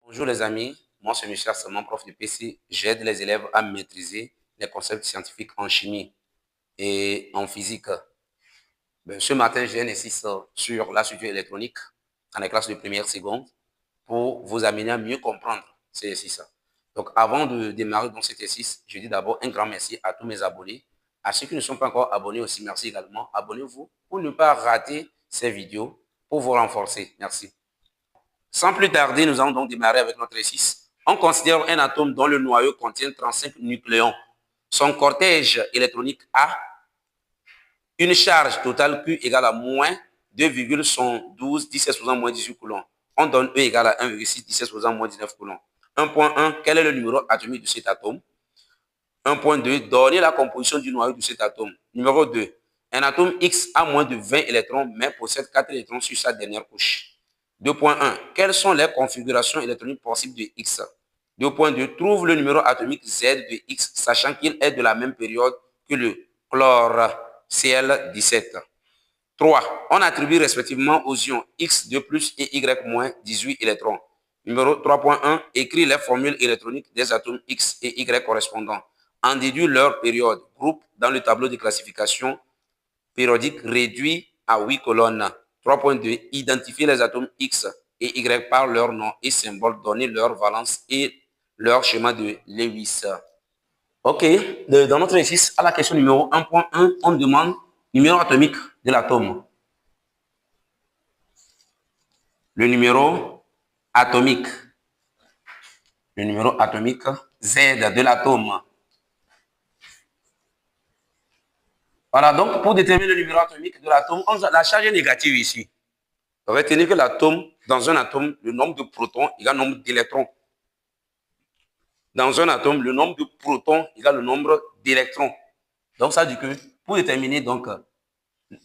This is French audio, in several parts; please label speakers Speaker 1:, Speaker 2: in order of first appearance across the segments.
Speaker 1: Bonjour les amis, moi c'est Michel Salman, prof de PC. J'aide les élèves à maîtriser les concepts scientifiques en chimie et en physique. Ce matin, j'ai un exercice sur la structure électronique dans les classes de première, seconde pour vous amener à mieux comprendre ces exercices. Donc avant de démarrer dans cet exercice, je dis d'abord un grand merci à tous mes abonnés. À ceux qui ne sont pas encore abonnés aussi, merci également. Abonnez-vous pour ne pas rater ces vidéos pour vous renforcer. Merci. Sans plus tarder, nous allons donc démarrer avec notre exercice. On considère un atome dont le noyau contient 35 nucléons. Son cortège électronique a une charge totale Q égale à moins 2,112 10 exposant moins 18 coulombs. On donne E égale à 1,6 10 exposant moins 19 coulombs. 1.1, quel est le numéro atomique de cet atome? 1.2, donner la composition du noyau de cet atome. Numéro 2, un atome X a moins de 20 électrons mais possède 4 électrons sur sa dernière couche. 2.1. Quelles sont les configurations électroniques possibles de X? 2.2. Trouve le numéro atomique Z de X, sachant qu'il est de la même période que le chlore Cl17. 3. On attribue respectivement aux ions X2 plus et Y- 18 électrons. Numéro 3.1. Écris les formules électroniques des atomes X et Y correspondants. En déduit leur période. Groupe dans le tableau de classification périodique réduit à 8 colonnes. 3.2. Identifier les atomes X et Y par leur nom et symbole, donner leur valence et leur schéma de Lewis. OK. Dans notre exercice, à la question numéro 1.1, on demande le numéro atomique de l'atome. Le numéro atomique. Le numéro atomique Z de l'atome. Voilà, donc pour déterminer le numéro atomique de l'atome, la charge est négative ici. Retenez que l'atome, dans un atome, le nombre de protons égale le nombre d'électrons. Dans un atome, le nombre de protons égale le nombre d'électrons. Donc, ça dit que pour déterminer donc,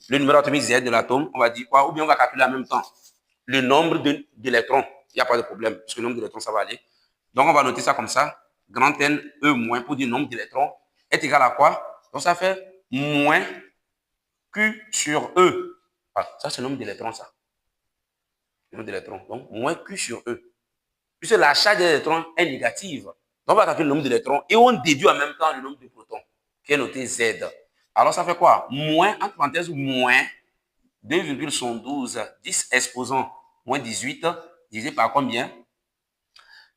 Speaker 1: le numéro atomique Z de l'atome, on va dire quoi? Ou bien on va calculer en même temps le nombre d'électrons. Il n'y a pas de problème, parce que le nombre d'électrons, ça va aller. Donc, on va noter ça comme ça. Grand N, E moins, pour dire nombre d'électrons, est égal à quoi? Donc, ça fait moins Q sur E. Voilà, ça, c'est le nombre d'électrons, ça. Le nombre d'électrons. Donc, moins Q sur E. Puisque la charge des électrons est négative. Donc, on va calculer le nombre d'électrons et on déduit en même temps le nombre de protons, qui est noté Z. Alors, ça fait quoi? Moins, entre parenthèses, moins 2,112 10 exposant moins 18 divisé par combien?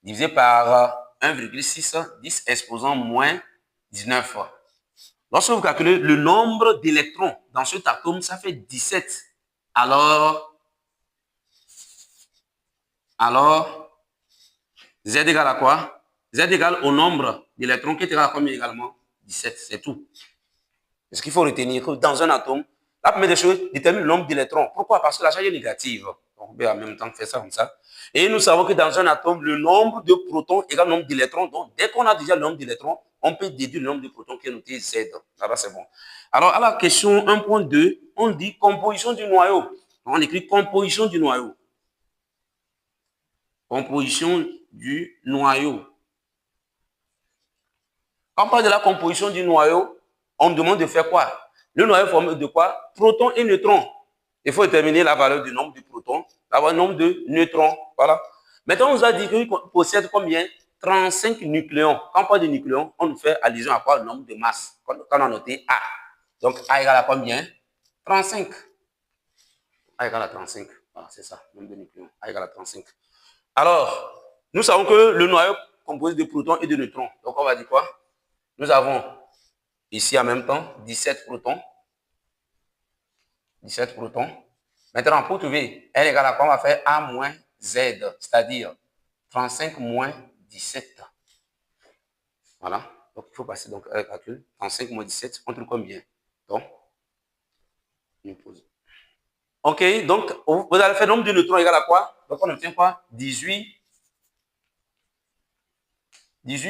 Speaker 1: Divisé par 1,6 10 exposant moins 19. Lorsque vous calculez le nombre d'électrons dans cet atome, ça fait 17. Alors, Z égale à quoi? Z égale au nombre d'électrons qui est égal à combien également? 17, c'est tout. Ce qu'il faut retenir que dans un atome, la première des choses détermine le nombre d'électrons. Pourquoi? Parce que la charge est négative. Donc, on peut en même temps faire ça comme ça. Et nous savons que dans un atome, le nombre de protons égale le nombre d'électrons. Donc, dès qu'on a déjà le nombre d'électrons, on peut déduire le nombre de protons qui est noté Z. Là, c'est bon. Alors, à la question 1.2, on dit composition du noyau. On écrit composition du noyau. Composition du noyau. Quand on parle de la composition du noyau, on demande de faire quoi? Le noyau est formé de quoi? Protons et neutrons. Il faut déterminer la valeur du nombre de protons, la valeur du nombre de neutrons. Voilà. Maintenant, on nous a dit qu'il possède combien? 35 nucléons. Quand on parle de nucléons, on nous fait allusion à quoi? Le nombre de masses. Quand on a noté A. Donc, A égale à combien? 35. A égale à 35. Voilà, c'est ça, le nombre de nucléons. A égale à 35. Alors, nous savons que le noyau est composé de protons et de neutrons. Donc, on va dire quoi? Nous avons ici en même temps 17 protons. 17 protons. Maintenant, pour trouver R égale à quoi? On va faire A moins Z, c'est-à-dire 35 moins 17. Voilà. Donc, il faut passer donc à calcul. 35 moins 17, on trouve combien? Donc, on pose. OK, donc, vous allez faire le nombre de neutrons égal à quoi? Donc, on obtient quoi? 18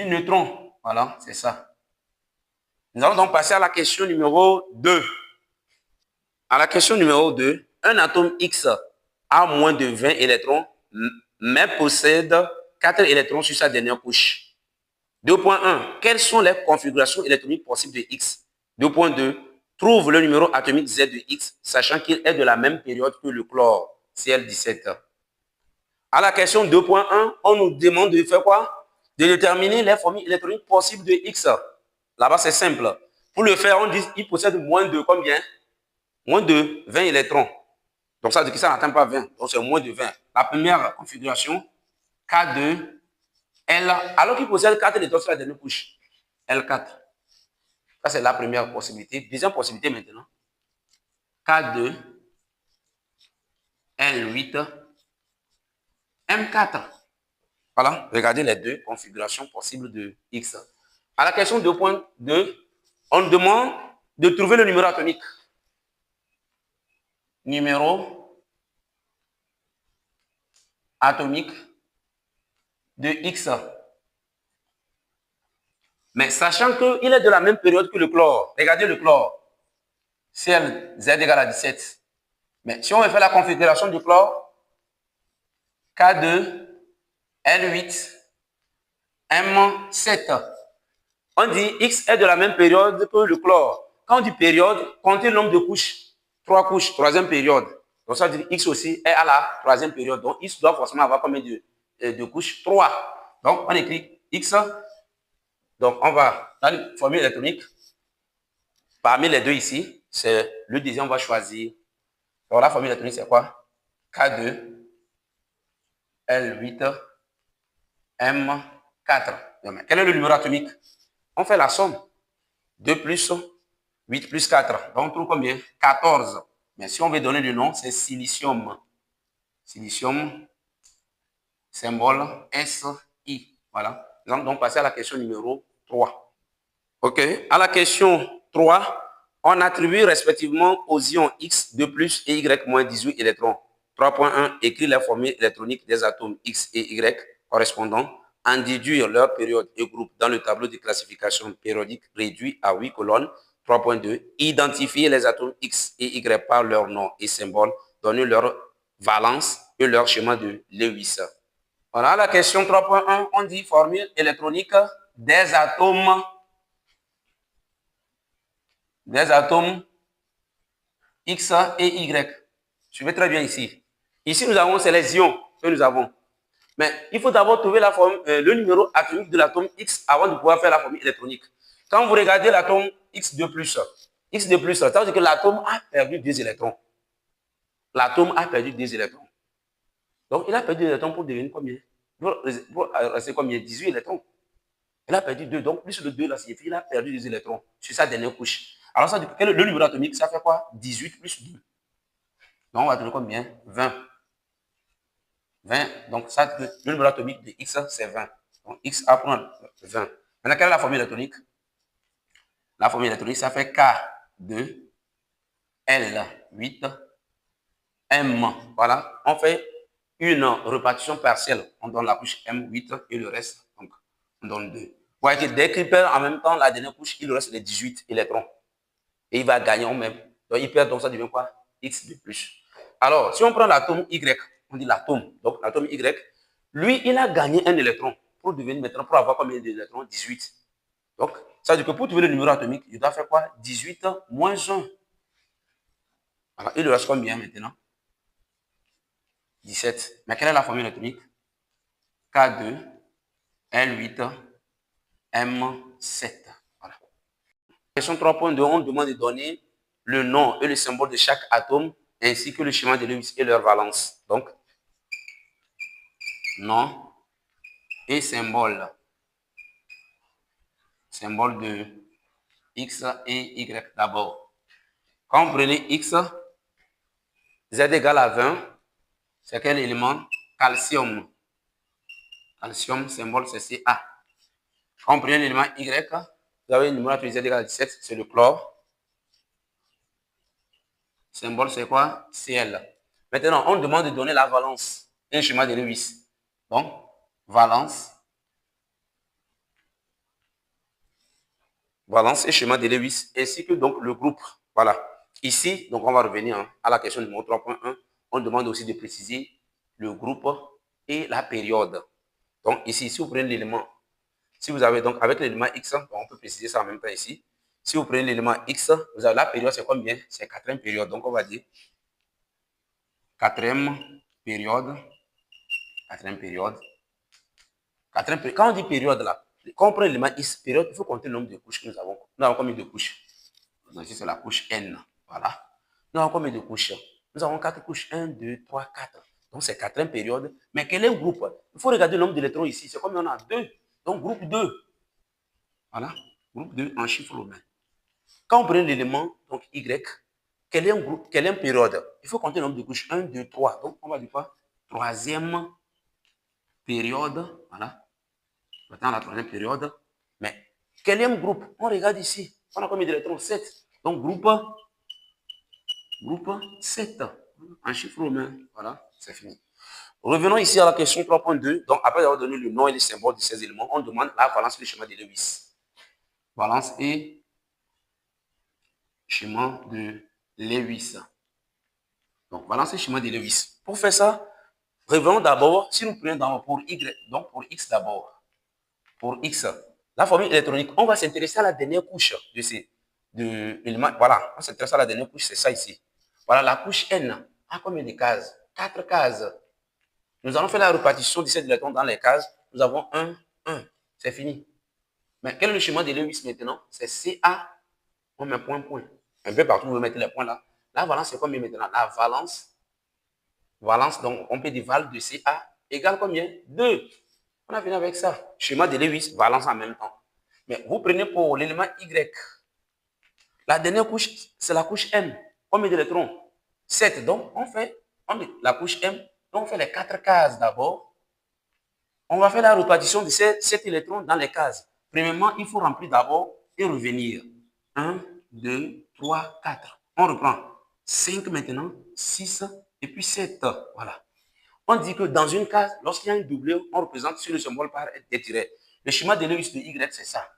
Speaker 1: neutrons. Voilà, c'est ça. Nous allons donc passer à la question numéro 2. À la question numéro 2, un atome X a moins de 20 électrons, mais possède 4 électrons sur sa dernière couche. 2.1. Quelles sont les configurations électroniques possibles de X? 2.2. Trouve le numéro atomique Z de X, sachant qu'il est de la même période que le chlore, Cl17. À la question 2.1, on nous demande de faire quoi? De déterminer les formules électroniques possibles de X. Là-bas, c'est simple. Pour le faire, on dit qu'il possède moins de combien? Moins de 20 électrons. Donc, ça veut dire que ça n'atteint pas 20. Donc, c'est moins de 20. La première configuration, K2, L, alors qu'il possède 4 électrons sur la dernière couche. L4. Ça, c'est la première possibilité. Deuxième possibilité maintenant. K2, L8, M4. Voilà, regardez les deux configurations possibles de X. À la question 2.2, on demande de trouver le numéro atomique. Numéro atomique de X. Mais sachant qu'il est de la même période que le chlore. Regardez le chlore. Cl Z égale à 17. Mais si on veut faire la configuration du chlore, K2, L8, M7. On dit X est de la même période que le chlore. Quand on dit période, comptez le nombre de couches. 3 couches, troisième période. Donc ça veut dire X aussi est à la troisième période. Donc X doit forcément avoir combien de couches? 3. Donc on écrit X. Donc on va dans la formule électronique. Parmi les deux ici, c'est le deuxième, on va choisir. Donc la formule électronique, c'est quoi? K2, L8, M4. Quel est le numéro atomique? On fait la somme. 2 plus 8 plus 4. Donc on trouve combien? 14. Mais si on veut donner le nom, c'est silicium. Silicium, symbole SI. Voilà. Donc passer à la question numéro 3. OK. À la question 3, on attribue respectivement aux ions X 2 plus et Y moins 18 électrons. 3.1. Écrit la formule électronique des atomes X et Y correspondants. En déduire leur période et groupe dans le tableau de classification périodique réduit à 8 colonnes. 3.2. Identifier les atomes X et Y par leur nom et symbole. Donner leur valence et leur schéma de Lewis. Voilà la question 3.1. On dit formule électronique des atomes X et Y. Suivez très bien ici. Ici, nous avons, c'est les ions que nous avons. Mais il faut d'abord trouver le numéro atomique de l'atome X avant de pouvoir faire la formule électronique. Quand vous regardez l'atome X2+, ça veut dire que l'atome a perdu 2 électrons. L'atome a perdu 2 électrons. Donc, il a perdu 2 électrons pour devenir combien? Pour rester combien? 18 électrons. Il a perdu 2. Donc, plus de 2, là, signifie qu'il a perdu 2 électrons sur sa dernière couche. Alors, ça, le numéro atomique, ça fait quoi? 18 plus 2. Donc, on va trouver combien? 20. 20. Donc, ça, le numéro atomique de X, c'est 20. Donc, X a prendre 20. Maintenant, quelle est la formule électronique? La formule électronique, ça fait K2, L8, M. Voilà. On fait une répartition partielle. On donne la couche M8 et le reste, donc, on donne 2. Vous voyez que dès qu'il perd en même temps la dernière couche, il reste les 18 électrons. Et il va gagner en même. Donc, il perd, donc ça devient quoi? X de plus. Alors, si on prend l'atome Y, on dit l'atome. Donc, l'atome Y, lui, il a gagné un électron pour devenir maintenant, pour avoir combien d'électrons? 18. Donc, ça veut dire que pour trouver le numéro atomique, il doit faire quoi? 18 moins 1. Alors, il lui reste combien maintenant? 17. Mais quelle est la formule atomique? K2, L8, M7. Voilà. Question 3.2, on demande de donner le nom et le symbole de chaque atome ainsi que le schéma de Lewis et leur valence. Donc, nom et symbole. Symbole de X et Y d'abord. Quand vous prenez X, Z égale à 20, c'est quel élément? Calcium. Calcium, symbole, c'est Ca. Quand vous prenez l'élément Y, vous avez le numéro atomique Z égale à 17, c'est le chlore. Symbole, c'est quoi? Cl. Maintenant, on demande de donner la valence et un schéma de Lewis. Donc, valence et schéma de Lewis, ainsi que donc le groupe. Voilà. Ici, donc on va revenir à la question numéro 3.1. On demande aussi de préciser le groupe et la période. Donc ici, si vous prenez l'élément, si vous avez donc avec l'élément X, on peut préciser ça en même temps ici. Si vous prenez l'élément X, vous avez la période, c'est combien? C'est 4e période. Donc on va dire 4e période Quatrième période. Quand on dit période là, quand on prend l'élément X période, il faut compter le nombre de couches que nous avons. Nous avons combien de couches? Donc ici, c'est la couche N. Voilà. Nous avons combien de couches? Nous avons 4 couches. 1, 2, 3, 4. Donc c'est quatrième période. Mais quel est le groupe? Il faut regarder le nombre d'électrons ici. C'est combien on a? 2. Donc groupe 2. Voilà. Groupe 2 en chiffre romain. Quand on prend l'élément donc Y, quel est un groupe? Quelle est une période? Il faut compter le nombre de couches. 1, 2, 3. Donc on va dire quoi? Troisième période. Voilà. Maintenant la troisième période. Mais quel est un groupe? On regarde ici. On a combien d'électrons? 7. Donc groupe 7 en chiffre romain. Voilà, c'est fini. Revenons ici à la question 3.2. Donc, après avoir donné le nom et les symboles de ces éléments, on demande la valence et le schéma de Lewis. Valence et schéma de Lewis. Donc, valence et schéma de Lewis. Pour faire ça, revenons d'abord, si nous prenons d'abord pour Y, donc pour X d'abord. Pour X, la formule électronique, on va s'intéresser à la dernière couche de l'élément. Voilà, on s'intéresse à la dernière couche, c'est ça ici. Voilà, la couche N a combien de cases? 4 cases. Nous allons faire la répartition de ces électrons dans les cases. Nous avons 1, 1. C'est fini. Mais quel est le schéma de Lewis maintenant? C'est CA. On met point, point. Un peu partout, vous pouvez mettre les points là. La valence, c'est combien maintenant? La valence, donc on peut dire val de CA égale combien? 2. On a fini avec ça. Schéma de Lewis, valence en même temps. Mais vous prenez pour l'élément Y. La dernière couche, c'est la couche M. Combien d'électrons? 7. Donc, la couche M. Donc, on fait les 4 cases d'abord. On va faire la répartition de ces 7 électrons dans les cases. Premièrement, il faut remplir d'abord et revenir. 1, 2, 3, 4. On reprend. 5 maintenant, 6 et puis 7. Voilà. On dit que dans une case, lorsqu'il y a un doublé, on représente sur le symbole par des tirets. Le schéma de Lewis de Y, c'est ça.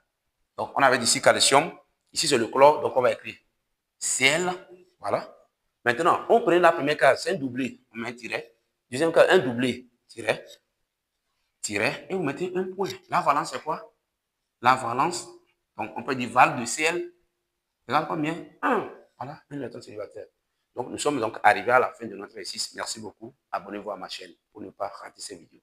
Speaker 1: Donc, on avait ici calcium. Ici, c'est le chlore. Donc, on va écrire Cl. Voilà. Maintenant, on prend la première case, c'est un doublé. On met un tiret. Deuxième case, un doublé. Tiret. Tiret. Et vous mettez un point. La valence, c'est quoi? La valence, donc on peut dire val de Cl. Égale combien? 1. Voilà, un électron célibataire. Donc, nous sommes donc arrivés à la fin de notre exercice. Merci beaucoup. Abonnez-vous à ma chaîne pour ne pas rater ces vidéos.